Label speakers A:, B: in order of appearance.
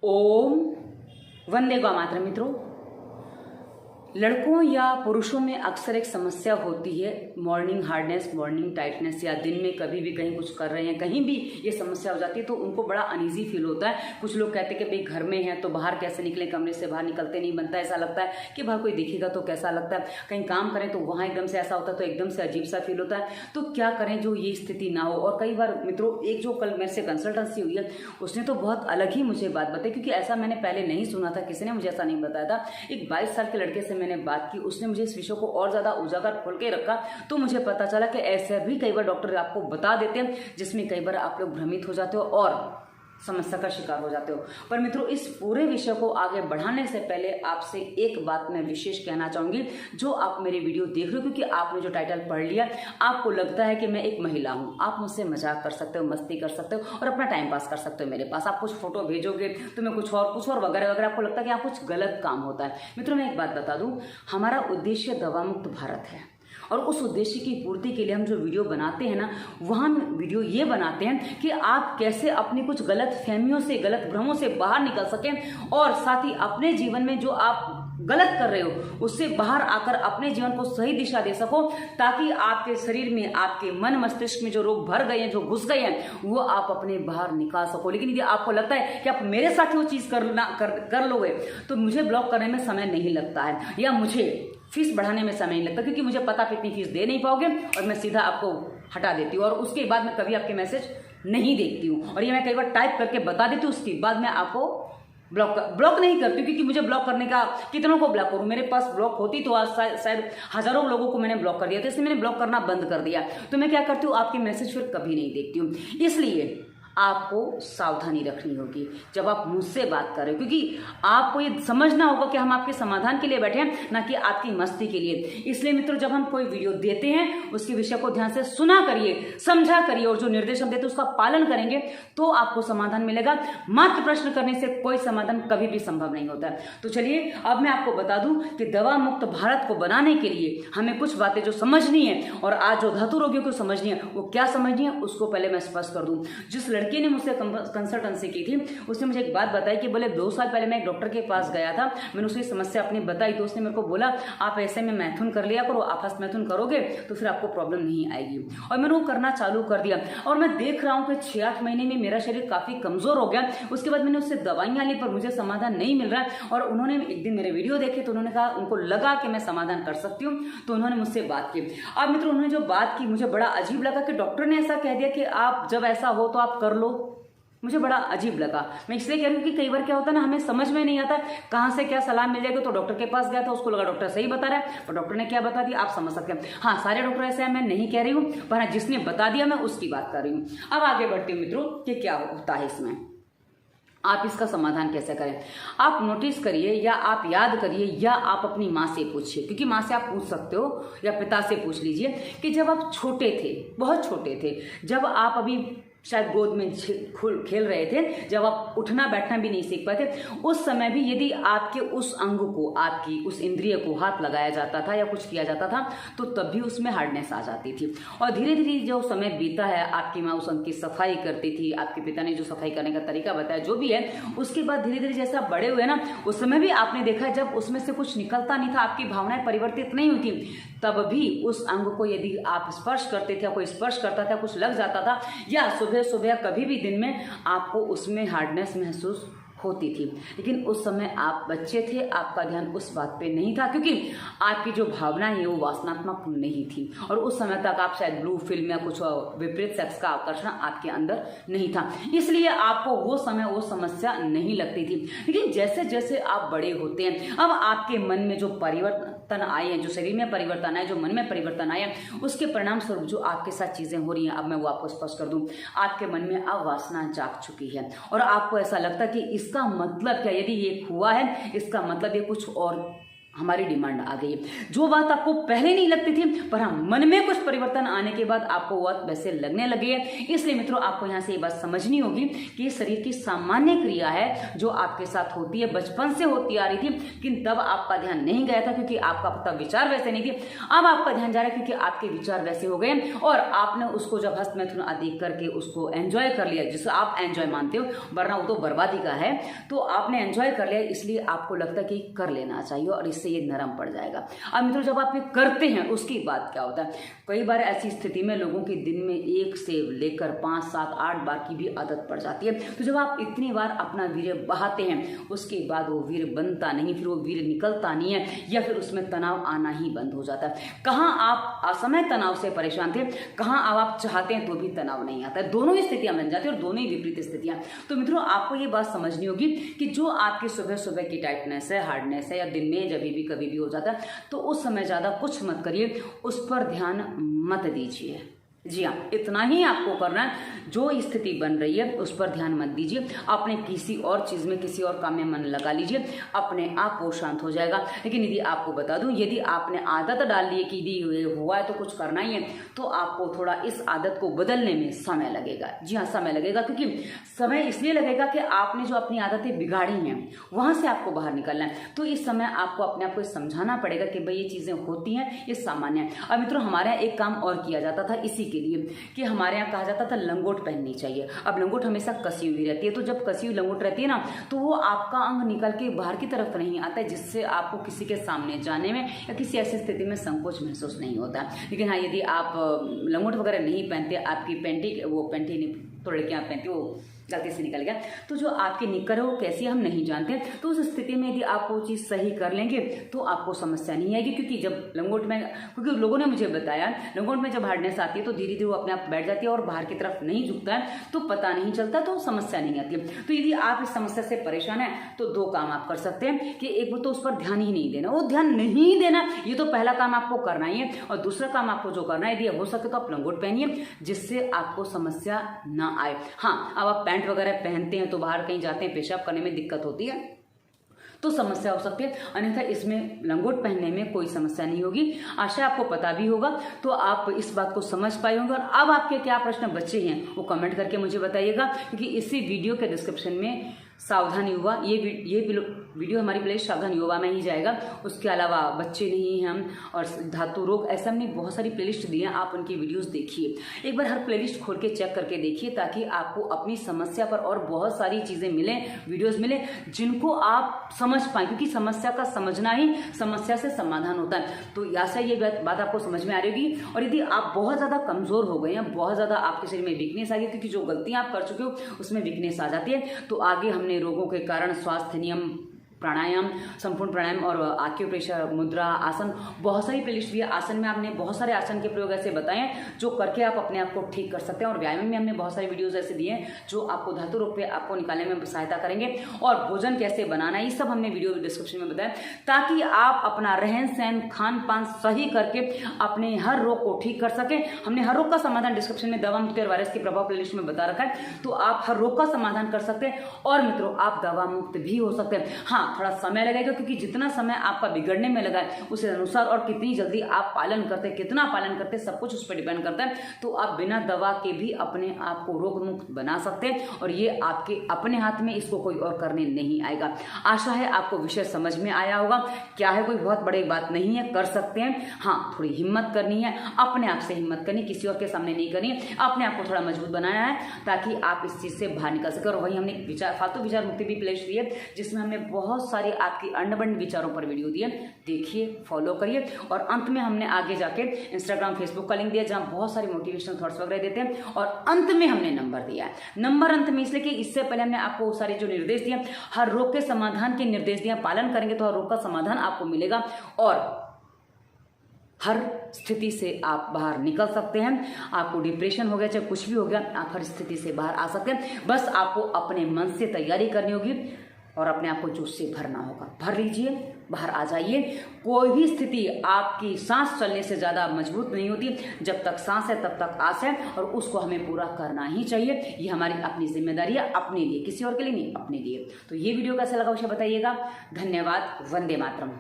A: ओम वंदे गौ मातरम। मित्रों, लड़कों या पुरुषों में अक्सर एक समस्या होती है मॉर्निंग हार्डनेस, मॉर्निंग टाइटनेस, या दिन में कभी भी कहीं कुछ कर रहे हैं कहीं भी ये समस्या हो जाती है तो उनको बड़ा अनईजी फील होता है। कुछ लोग कहते हैं कि भाई घर में है तो बाहर कैसे निकले, कमरे से बाहर निकलते नहीं बनता, ऐसा लगता है कि बाहर कोई दिखेगा तो कैसा लगता है, कहीं काम करें तो वहाँ एकदम से ऐसा होता है तो एकदम से अजीब सा फील होता है। तो क्या करें जो ये स्थिति ना हो। और कई बार मित्रों, एक जो कल मेरे से कंसल्टेंसी हुई है उसने तो बहुत अलग ही मुझे बात बताई, क्योंकि ऐसा मैंने पहले नहीं सुना था, किसी ने मुझे ऐसा नहीं बताया था। एक 22 साल के लड़के से मैंने बात की, उसने मुझे इस विषय को और ज्यादा उजागर खोल के रखा तो मुझे पता चला कि ऐसे भी कई बार डॉक्टर आपको बता देते हैं जिसमें कई बार आप लोग भ्रमित हो जाते हो और समस्या का शिकार हो जाते हो। पर मित्रों, इस पूरे विषय को आगे बढ़ाने से पहले आपसे एक बात मैं विशेष कहना चाहूंगी। जो आप मेरे वीडियो देख रहे हो, क्योंकि आपने जो टाइटल पढ़ लिया, आपको लगता है कि मैं एक महिला हूं, आप मुझसे मजाक कर सकते हो, मस्ती कर सकते हो और अपना टाइम पास कर सकते हो। मेरे पास आप कुछ फोटो भेजोगे तो मैं कुछ और वगैरह वगैरह, आपको लगता है कि आप कुछ गलत काम होता है। मित्रों, मैं एक बात बता दूं, हमारा उद्देश्य दवा मुक्त भारत है और उस उद्देश्य की पूर्ति के लिए हम जो वीडियो बनाते हैं ना, वह हम वीडियो ये बनाते हैं कि आप कैसे अपनी कुछ गलत फहमियों से, गलत भ्रमों से बाहर निकल सकें और साथ ही अपने जीवन में जो आप गलत कर रहे हो उससे बाहर आकर अपने जीवन को सही दिशा दे सको, ताकि आपके शरीर में, आपके मन मस्तिष्क में जो रोग भर गए हैं, जो घुस गए हैं, वो आप अपने बाहर निकाल सको। लेकिन यदि आपको लगता है कि आप मेरे साथ वो चीज कर लोगे तो मुझे ब्लॉक करने में समय नहीं लगता है या मुझे फीस बढ़ाने में समय नहीं लगता, क्योंकि मुझे पता आप इतनी फीस दे नहीं पाओगे और मैं सीधा आपको हटा देती हूँ और उसके बाद मैं कभी आपके मैसेज नहीं देखती हूँ। और ये मैं कई बार टाइप करके बता देती हूँ, उसके बाद मैं आपको ब्लॉक नहीं करती, क्योंकि मुझे ब्लॉक करने का, कितनों को ब्लॉक करूँ, मेरे पास ब्लॉक होती तो आज शायद हजारों लोगों को मैंने ब्लॉक कर दिया था, इसलिए मैंने ब्लॉक करना बंद कर दिया। तो मैं क्या करती हूँ, आपके मैसेज फिर कभी नहीं देखती हूँ। इसलिए आपको सावधानी रखनी होगी जब आप मुझसे बात कर रहे हो, क्योंकि आपको ये समझना होगा कि हम आपके समाधान के लिए बैठे हैं, ना कि आपकी मस्ती के लिए। इसलिए मित्रों, जब हम कोई वीडियो देते हैं उसके विषय को ध्यान से सुना करिए, समझा करिए और जो निर्देश हम देते हैं उसका पालन करेंगे तो आपको समाधान मिलेगा। मात्र प्रश्न करने से कोई समाधान कभी भी संभव नहीं होता है। तो चलिए अब मैं आपको बता दूं कि दवा मुक्त भारत को बनाने के लिए हमें कुछ बातें जो समझनी है और आज जो धातु रोगियों को समझनी है वो क्या समझनी है, उसको पहले मैं स्पष्ट कर दूं। जिस लड़के ने मुझसे कंसल्टेंसी की थी उसने मुझे एक बात बताई कि बोले 2 साल पहले मैं एक डॉक्टर के पास गया था, मैंने उसकी समस्या अपनी बताई तो उसने मेरे को बोला आप ऐसे में मैथुन कर लिया करो, आप हस्त मैथुन करोगे तो फिर आपको प्रॉब्लम नहीं आएगी। और मैंने वो करना चालू कर दिया और मैं देख रहा हूँ कि 6-8 महीने में मेरा शरीर काफी कमजोर हो गया। उसके बाद मैंने उससे दवाइयां ली पर मुझे समाधान नहीं मिल रहा है और उन्होंने एक दिन मेरे वीडियो देखे तो उन्होंने कहा, उनको लगा कि मैं समाधान कर सकती हूँ तो उन्होंने मुझसे बात की। अब मित्रों, उन्होंने जो बात की मुझे बड़ा अजीब लगा कि डॉक्टर ने ऐसा कह दिया कि आप जब ऐसा हो तो आप कर लो। मुझे बड़ा अजीब लगा। मैं इसलिए कह रही हूँ कि कई बार क्या होता है ना, हमें समझ में नहीं आता कहाँ से क्या सलाह मिल जाएगी। तो डॉक्टर के पास गया था, उसको लगा डॉक्टर सही बता रहा है पर डॉक्टर ने क्या बता दिया आप समझ सकते हैं। हाँ, सारे डॉक्टर ऐसे हैं मैं नहीं कह रही हूँ, पर जिसने बता दिया मैं उसकी बात कर रही हूँ। अब आगे बढ़ती हूँ मित्रों कि क्या होता है इसमें, आप इसका समाधान कैसे करें। आप नोटिस करिए या आप याद करिए या आप अपनी माँ से पूछिए, क्योंकि माँ से आप पूछ सकते हो या पिता से पूछ लीजिए कि जब आप छोटे थे, बहुत छोटे थे, जब आप अभी शायद गोद में खेल रहे थे, जब आप उठना बैठना भी नहीं सीख पाए थे, उस समय भी यदि आपके उस अंग को, आपकी उस इंद्रिय को हाथ लगाया जाता था या कुछ किया जाता था तो तब भी उसमें हार्डनेस आ जाती थी। और धीरे धीरे जो समय बीता है, आपकी माँ उस अंग की सफाई करती थी, आपके पिता ने जो सफाई करने का तरीका बताया जो भी है, उसके बाद धीरे धीरे जैसा बड़े हुए ना, उस समय भी आपने देखा जब उसमें से कुछ निकलता नहीं था, आपकी भावनाएं परिवर्तित नहीं हुई थी, तब भी उस अंग को यदि आप स्पर्श करते थे, कोई स्पर्श करता था, कुछ लग जाता था या सुबह सुबह कभी भी दिन में आपको उसमें हार्डनेस महसूस होती थी। लेकिन उस समय आप बच्चे थे, आपका ध्यान उस बात पे नहीं था, क्योंकि आपकी जो भावना है वो वासनात्मक नहीं थी और उस समय तक आप शायद ब्लू फिल्म या कुछ विपरीत सेक्स का आकर्षण आपके अंदर नहीं था, इसलिए आपको वो समय वो समस्या नहीं लगती थी। लेकिन जैसे जैसे आप बड़े होते हैं, अब आपके मन में जो परिवर्तन आए हैं, जो शरीर में परिवर्तन आए, जो मन में परिवर्तन आए, उसके परिणाम स्वरूप जो आपके साथ चीजें हो रही हैं, अब मैं वो आपको स्पष्ट कर दूं, आपके मन में अब वासना जाग चुकी है और आपको ऐसा लगता है कि इसका मतलब क्या, यदि ये हुआ है इसका मतलब ये कुछ और हमारी डिमांड आ गई है। जो बात आपको पहले नहीं लगती थी, पर हाँ मन में कुछ परिवर्तन आने के बाद आपको वो बात वैसे लगने लगी है। इसलिए मित्रों आपको यहाँ से ये बात समझनी होगी कि शरीर की सामान्य क्रिया है जो आपके साथ होती है, बचपन से होती आ रही थी, लेकिन तब आपका ध्यान नहीं गया था क्योंकि आपका तब विचार वैसे नहीं थे। अब आपका ध्यान जा रहा है क्योंकि आपके विचार वैसे हो गए और आपने उसको जब हस्त मैथुन आदि करके उसको एंजॉय कर लिया, जिसे आप एंजॉय मानते हो, वरना वो तो बर्बादी का है, तो आपने एंजॉय कर लिया, इसलिए आपको लगता है कि कर लेना चाहिए और इससे ये नरम पड़ जाएगा। अब मित्रों जब आप ये करते हैं उसके बाद क्या होता है, कई बार ऐसी स्थिति में लोगों के दिन में 1 से लेकर 5, 7, 8 बार की भी आदत पड़ जाती है। तो जब आप इतनी बार अपना वीर्य बहाते हैं उसके बाद वो वीर्य बनता नहीं, फिर वो वीर्य निकलता नहीं है या फिर उसमें तनाव आना ही बंद हो जाता है। कहाँ आप असमय तनाव से परेशान थे, कहाँ अब आप चाहते हैं तो भी तनाव नहीं आता है। दोनों ही स्थितियां बन जाती है और दोनों ही विपरीत स्थितियां। तो मित्रों आपको ये बात समझनी होगी कि जो आपकी सुबह सुबह की टाइटनेस है, हार्डनेस है, या दिन में जब भी कभी भी हो जाता है, तो उस समय ज़्यादा कुछ मत करिए, उस पर ध्यान मत दीजिए। जी हाँ, इतना ही आपको करना है। जो स्थिति बन रही है उस पर ध्यान मत दीजिए, अपने किसी और चीज़ में, किसी और काम में मन लगा लीजिए, अपने आप वो शांत हो जाएगा। लेकिन यदि आपको बता दूं, यदि आपने आदत डाल ली है कि यदि हुआ है तो कुछ करना ही है, तो आपको थोड़ा इस आदत को बदलने में समय लगेगा। जी हाँ, समय लगेगा, क्योंकि समय इसलिए लगेगा कि आपने जो अपनी आदतें बिगाड़ी हैं वहाँ से आपको बाहर निकलना है। तो इस समय आपको अपने आप को समझाना पड़ेगा कि भाई ये चीज़ें होती हैं, ये सामान्य है। अब मित्रों हमारे यहाँ एक काम और किया जाता था इसी के लिए कि हमारे यहाँ कहा जाता था लंगोट पहननी चाहिए। अब लंगोट हमेशा कसी हुई रहती है, तो जब कसी हुई लंगोट रहती है ना, तो वो आपका अंग निकल के बाहर की तरफ नहीं आता है, जिससे आपको किसी के सामने जाने में या किसी ऐसी स्थिति में संकोच महसूस नहीं होता। लेकिन हाँ, यदि आप लंगोट वगैरह नहीं पहनते, आपकी पेंटी नहीं, तो लड़कियाँ पहनती, वो गलती से निकल गया, तो जो आपकी निकर है वो कैसी हम नहीं जानते। तो उस स्थिति में यदि आप वो चीज़ सही कर लेंगे तो आपको समस्या नहीं आएगी। क्योंकि जब लंगोट में, क्योंकि लोगों ने मुझे बताया लंगोट में जब हार्डनेस आती है तो धीरे धीरे वो अपने आप बैठ जाती है और बाहर की तरफ नहीं झुकता है, तो पता नहीं चलता, तो समस्या नहीं आती है। तो यदि आप इस समस्या से परेशान है तो 2 काम आप कर सकते हैं कि एक वो तो उस पर ध्यान ही नहीं देना, वो ध्यान नहीं देना, ये तो पहला काम आपको करना ही है। और दूसरा काम आपको जो करना है, यदि हो सके तो आप लंगोट पहनिए, जिससे आपको समस्या ना आए। हाँ, अब आप पैंट वगैरह पहनते हैं तो बाहर कहीं जाते हैं, पेशाब करने में दिक्कत होती है तो समस्या हो सकती है, अन्यथा इसमें लंगोट पहनने में कोई समस्या नहीं होगी। आशा आपको पता भी होगा, तो आप इस बात को समझ पाए होंगे। और अब आपके क्या प्रश्न बचे हैं वो कमेंट करके मुझे बताइएगा, क्योंकि इसी वीडियो के डिस्क्रिप्शन में सावधान युवा, ये वीडियो हमारी प्लेलिस्ट सावधान युवा में ही जाएगा। उसके अलावा बच्चे नहीं हम और धातु रोग, ऐसे हमने बहुत सारी प्लेलिस्ट दी हैं, आप उनकी वीडियोस देखिए। एक बार हर प्लेलिस्ट खोल के चेक करके देखिए, ताकि आपको अपनी समस्या पर और बहुत सारी चीज़ें मिलें, वीडियोस मिले जिनको आप समझ पाएँ, क्योंकि समस्या का समझना ही समस्या से समाधान होता है। तो आशा ये बात आपको समझ में आ रही होगी। और यदि आप बहुत ज़्यादा कमज़ोर हो गए हैं, बहुत ज़्यादा आपके शरीर में वीकनेस आ गई, क्योंकि जो गलतियाँ आप कर चुके हो उसमें वीकनेस आ जाती है, तो आगे हमने रोगों के कारण स्वास्थ्य नियम, प्राणायाम, संपूर्ण प्राणायाम और आक्यूप्रेशर, मुद्रा, आसन, बहुत सारी प्लेलिस्ट भी है। आसन में आपने बहुत सारे आसन के प्रयोग ऐसे बताए हैं जो करके आप अपने आप को ठीक कर सकते हैं। और व्यायाम में हमने बहुत सारी वीडियोस ऐसे दिए हैं जो आपको धातु रोग पे आपको निकालने में सहायता करेंगे। और भोजन कैसे बनाना, ये सब हमने वीडियो डिस्क्रिप्शन में बताया, ताकि आप अपना रहन सहन, खान पान सही करके अपने हर रोग को ठीक कर सकें। हमने हर रोग का समाधान डिस्क्रिप्शन में दवा मुक्त और वायरस के प्रभाव प्लेलिस्ट में बता रखा है, तो आप हर रोग का समाधान कर सकते हैं। और मित्रों आप दवा मुक्त भी हो सकते हैं। हाँ, थोड़ा समय लगेगा, क्योंकि जितना समय आपका बिगड़ने में लगा है उस अनुसार और कितनी जल्दी आप पालन करते हैं, कितना पालन करते हैं, सब कुछ उस पर डिपेंड करता है। तो आप बिना दवा के भी अपने आप को रोग मुक्त बना सकते हैं, और ये आपके अपने हाथ में, इसको कोई और करने नहीं आएगा। आशा है आपको विषय समझ में आया होगा। क्या है, कोई बहुत बड़ी बात नहीं है, कर सकते हैं। हाँ, थोड़ी हिम्मत करनी है, अपने आप से हिम्मत करनी, किसी और के सामने नहीं करनी है, अपने आप को थोड़ा मजबूत बनाना है, ताकि आप इस चीज से बाहर निकल सके। और वही हमने फालतू विचार मुक्ति भी प्लेलिस्ट दी है, जिसमें हमने बहुत सारी आपकी अंडबंड विचारों पर वीडियो दिए, देखिए, फॉलो करिए। और अंत में हमने आगे जाके इंस्टाग्राम, फेसबुक का लिंक दिया, जहां बहुत सारी मोटिवेशनल थॉट्स वगैरह देते हैं। और अंत में हमने नंबर दिया है। नंबर अंत में इसलिए कि इससे पहले हमने आपको सारे जो निर्देश दिए, हर रोग के समाधान के निर्देश दिए, पालन करेंगे तो हर रोग का समाधान आपको मिलेगा और हर स्थिति से आप बाहर निकल सकते हैं। आपको डिप्रेशन हो गया, चाहे कुछ भी हो गया, आप हर स्थिति से बाहर आ सकते हैं। बस आपको अपने मन से तैयारी करनी होगी और अपने आप को जोश से भरना होगा। भर लीजिए, बाहर आ जाइए। कोई भी स्थिति आपकी सांस चलने से ज़्यादा मजबूत नहीं होती। जब तक सांस है तब तक आस है, और उसको हमें पूरा करना ही चाहिए। ये हमारी अपनी जिम्मेदारी है, अपने लिए, किसी और के लिए नहीं, अपने लिए। तो ये वीडियो कैसा लगा उसे बताइएगा। धन्यवाद। वंदे मातरम।